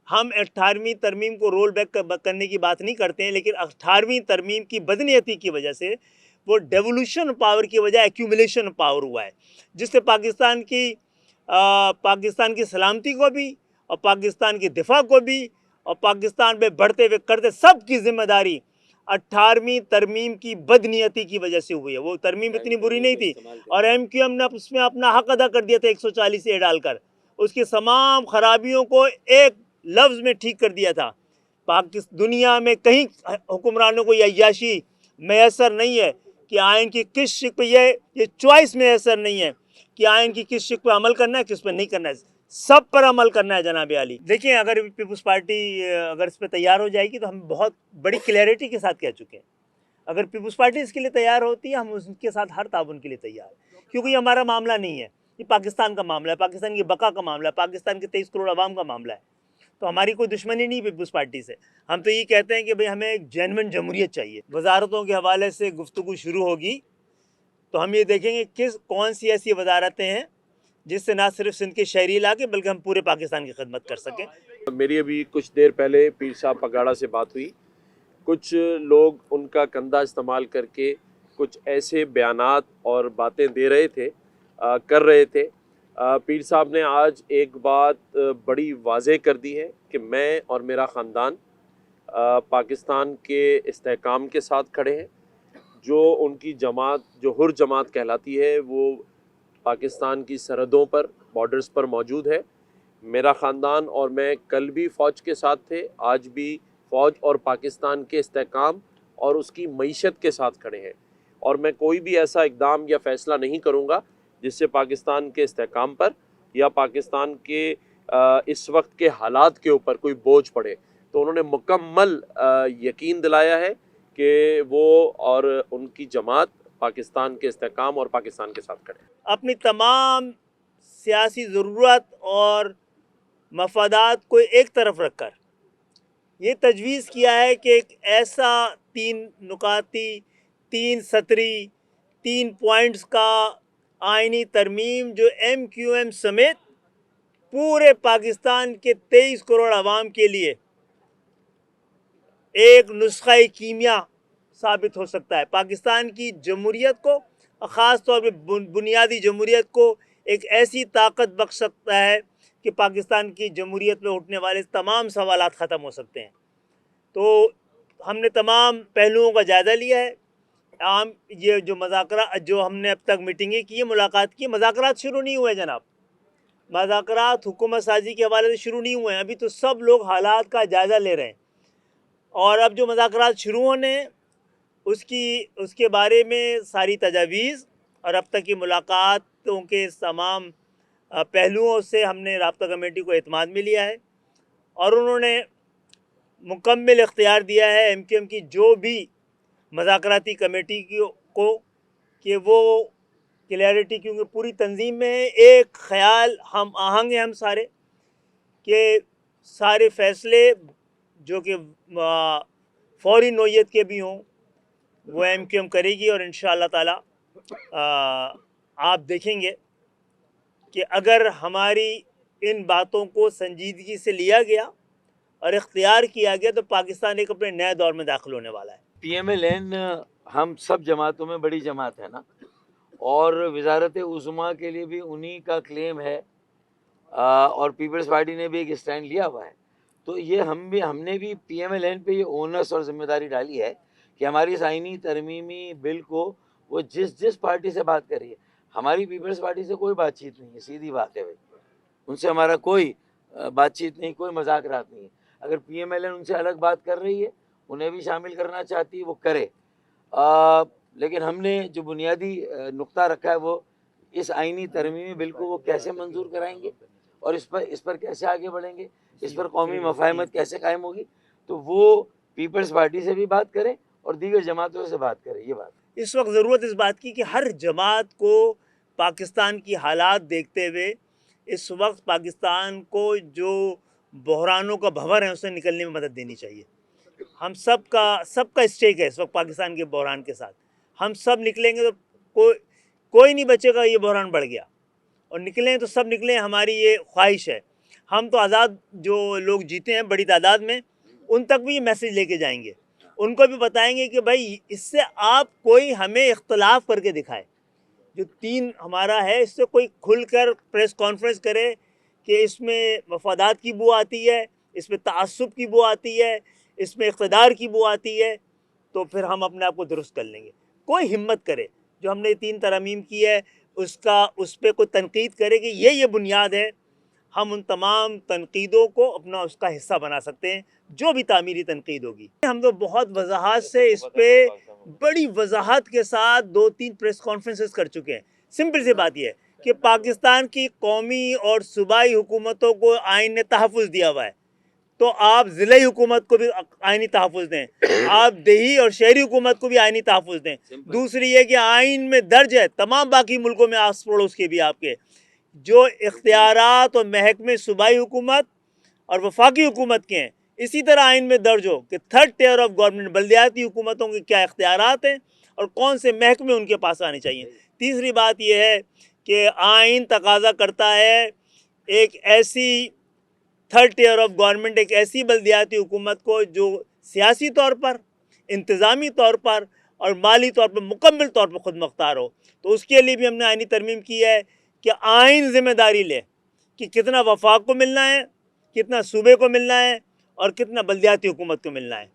ہم 18ویں ترمیم کو رول بیک کرنے کی بات نہیں کرتے ہیں، لیکن 18ویں ترمیم کی بدنیتی کی وجہ سے وہ ڈیولوشن پاور کی وجہ ایکیومولیشن پاور ہوا ہے، جس سے پاکستان کی سلامتی کو بھی اور پاکستان کی دفاع کو بھی اور پاکستان میں بڑھتے ہوئے کرتے سب کی ذمہ داری 18ویں ترمیم کی بدنیتی کی وجہ سے ہوئی ہے۔ وہ ترمیم اتنی بری نہیں تھی اور ایم کیو ایم نے اس میں اپنا حق ادا کر دیا تھا 140 اے ڈال کر، اس کی تمام خرابیوں کو ایک لفظ میں ٹھیک کر دیا تھا۔ دنیا میں کہیں حکمرانوں کو یہ عیاشی میسر نہیں ہے کہ آئین کی کس شق پہ یہ چوائس میسر نہیں ہے کہ آئین کی کس شق پہ عمل کرنا ہے کس پہ نہیں کرنا ہے، سب پر عمل کرنا ہے جناب عالی۔ دیکھیں اگر پیپلز پارٹی اگر اس پہ تیار ہو جائے گی تو ہم بہت بڑی کلیئرٹی کے ساتھ کہہ چکے ہیں، اگر پیپلز پارٹی اس کے لیے تیار ہوتی ہے ہم اس کے ساتھ ہر تعاون کے لیے تیار ہیں، کیونکہ یہ ہمارا معاملہ نہیں ہے، یہ پاکستان کا معاملہ ہے، پاکستان کی بقا کا معاملہ ہے، پاکستان کے 23 کروڑ عوام کا معاملہ ہے۔ تو ہماری کوئی دشمنی نہیں پیپلز پارٹی سے، ہم تو یہ کہتے ہیں کہ بھئی ہمیں ایک جینوئن جمہوریت چاہیے۔ وزارتوں کے حوالے سے گفتگو شروع ہوگی تو ہم یہ دیکھیں گے کون سی ایسی وزارتیں ہیں جس سے نہ صرف سندھ کے شہری علاقے بلکہ ہم پورے پاکستان کی خدمت کر سکیں۔ میری ابھی کچھ دیر پہلے پیر صاحب پگاڑا سے بات ہوئی، کچھ لوگ ان کا کندھا استعمال کر کے کچھ ایسے بیانات اور باتیں دے رہے تھے، کر رہے تھے۔ پیر صاحب نے آج ایک بات بڑی واضح کر دی ہے کہ میں اور میرا خاندان پاکستان کے استحکام کے ساتھ کھڑے ہیں۔ جو ان کی جماعت جو حر جماعت کہلاتی ہے وہ پاکستان کی سرحدوں پر بارڈرز پر موجود ہے۔ میرا خاندان اور میں کل بھی فوج کے ساتھ تھے، آج بھی فوج اور پاکستان کے استحکام اور اس کی معیشت کے ساتھ کھڑے ہیں، اور میں کوئی بھی ایسا اقدام یا فیصلہ نہیں کروں گا جس سے پاکستان کے استحکام پر یا پاکستان کے اس وقت کے حالات کے اوپر کوئی بوجھ پڑے۔ تو انہوں نے مکمل یقین دلایا ہے کہ وہ اور ان کی جماعت پاکستان کے استحکام اور پاکستان کے ساتھ کھڑے ہیں۔ اپنی تمام سیاسی ضرورت اور مفادات کو ایک طرف رکھ کر یہ تجویز کیا ہے کہ ایک ایسا 3 نکاتی 3 سطری 3 پوائنٹس کا آئینی ترمیم جو ایم کیو ایم سمیت پورے پاکستان کے 23 کروڑ عوام کے لیے ایک نسخہ کیمیا ثابت ہو سکتا ہے، پاکستان کی جمہوریت کو خاص طور پہ بنیادی جمہوریت کو ایک ایسی طاقت بخش سکتا ہے کہ پاکستان کی جمہوریت میں اٹھنے والے تمام سوالات ختم ہو سکتے ہیں۔ تو ہم نے تمام پہلوؤں کا جائزہ لیا ہے۔ عام یہ جو مذاکرات جو ہم نے اب تک میٹنگیں کی، ملاقات کی، مذاکرات شروع نہیں ہوئے جناب، مذاکرات حکومت سازی کے حوالے سے شروع نہیں ہوئے ہیں، ابھی تو سب لوگ حالات کا جائزہ لے رہے ہیں، اور اب جو مذاکرات شروع ہونے اس کے بارے میں ساری تجاویز اور اب تک کی ملاقاتوں کے تمام پہلوؤں سے ہم نے رابطہ کمیٹی کو اعتماد میں لیا ہے، اور انہوں نے مکمل اختیار دیا ہے ایم کیو ایم کی جو بھی مذاکراتی کمیٹی کو کہ وہ کلیئرٹی، کیونکہ پوری تنظیم میں ایک خیال ہم آہنگ ہیں ہم سارے کہ سارے فیصلے جو کہ فوری نوعیت کے بھی ہوں وہ ایم کیو ایم کرے گی، اور انشاءاللہ تعالی آپ دیکھیں گے کہ اگر ہماری ان باتوں کو سنجیدگی سے لیا گیا اور اختیار کیا گیا تو پاکستان ایک اپنے نئے دور میں داخل ہونے والا ہے۔ پی ایم ایل این ہم سب جماعتوں میں بڑی جماعت ہے نا، اور وزارت عظمیٰ کے لیے بھی انہی کا کلیم ہے، اور پیپلز پارٹی نے بھی ایک اسٹینڈ لیا ہوا ہے۔ تو یہ ہم نے بھی پی ایم ایل این پہ یہ اونس اور ذمہ داری ڈالی ہے کہ ہماری اس آئینی ترمیمی بل کو وہ جس پارٹی سے بات کر رہی ہے، ہماری پیپلز پارٹی سے کوئی بات چیت نہیں ہے، سیدھی بات ہے بھائی، ان سے ہمارا کوئی بات چیت نہیں، کوئی مذاکرات نہیں ہے۔ اگر پی ایم ایل این ان سے الگ بات کر رہی ہے، انہیں بھی شامل کرنا چاہتی ہے، وہ کرے، لیکن ہم نے جو بنیادی نقطہ رکھا ہے وہ اس آئینی ترمیمی بل کو وہ کیسے منظور کرائیں گے اور اس پر کیسے آگے بڑھیں گے، اس پر قومی مفاہمت کیسے قائم ہوگی، تو وہ پیپلز پارٹی سے بھی بات کریں اور دیگر جماعتوں سے بات کریں۔ یہ بات اس وقت ضرورت اس بات کی کہ ہر جماعت کو پاکستان کی حالات دیکھتے ہوئے اس وقت پاکستان کو جو بحرانوں کا بھنور ہے اس سے نکلنے میں مدد دینی چاہیے۔ ہم سب کا اسٹیک ہے اس وقت پاکستان کے بحران کے ساتھ، ہم سب نکلیں گے تو کوئی نہیں بچے گا، یہ بحران بڑھ گیا، اور نکلیں تو سب نکلیں، ہماری یہ خواہش ہے۔ ہم تو آزاد جو لوگ جیتے ہیں بڑی تعداد میں ان تک بھی یہ میسیج لے کے جائیں گے، ان کو بھی بتائیں گے کہ بھائی اس سے آپ کوئی ہمیں اختلاف کر کے دکھائے، جو 3 ہمارا ہے اس سے کوئی کھل کر پریس کانفرنس کرے کہ اس میں مفادات کی بو آتی ہے، اس میں تعصب کی بو آتی ہے، اس میں اقتدار کی بو آتی ہے، تو پھر ہم اپنے آپ کو درست کر لیں گے۔ کوئی ہمت کرے جو ہم نے 3 ترامیم کی ہے اس پہ کوئی تنقید کرے کہ یہ بنیاد ہے، ہم ان تمام تنقیدوں کو اپنا اس کا حصہ بنا سکتے ہیں، جو بھی تعمیری تنقید ہوگی۔ ہم تو بہت وضاحت سے اس پہ بڑی وضاحت کے ساتھ 2-3 پریس کانفرنسز کر چکے ہیں۔ سمپل سی بات یہ ہے کہ پاکستان کی قومی اور صوبائی حکومتوں کو آئین نے تحفظ دیا ہوا ہے، تو آپ ضلعی حکومت کو بھی آئینی تحفظ دیں، آپ دیہی اور شہری حکومت کو بھی آئینی تحفظ دیں۔ دوسری یہ کہ آئین میں درج ہے تمام باقی ملکوں میں آس پڑوس کے بھی آپ کے جو اختیارات اور محکمے صوبائی حکومت اور وفاقی حکومت کے ہیں، اسی طرح آئین میں درج ہو کہ 3rd ٹیئر آف گورنمنٹ بلدیاتی حکومتوں کے کیا اختیارات ہیں اور کون سے محکمے ان کے پاس آنے چاہیے۔ تیسری بات یہ ہے کہ آئین تقاضا کرتا ہے ایک ایسی 3rd ٹیئر آف گورنمنٹ، ایک ایسی بلدیاتی حکومت کو جو سیاسی طور پر، انتظامی طور پر اور مالی طور پر مکمل طور پر خود مختار ہو۔ تو اس کے لیے بھی ہم نے آئینی ترمیم کی ہے کہ آئین ذمہ داری لے کہ کتنا وفاق کو ملنا ہے، کتنا صوبے کو ملنا ہے اور کتنا بلدیاتی حکومت کو ملنا ہے۔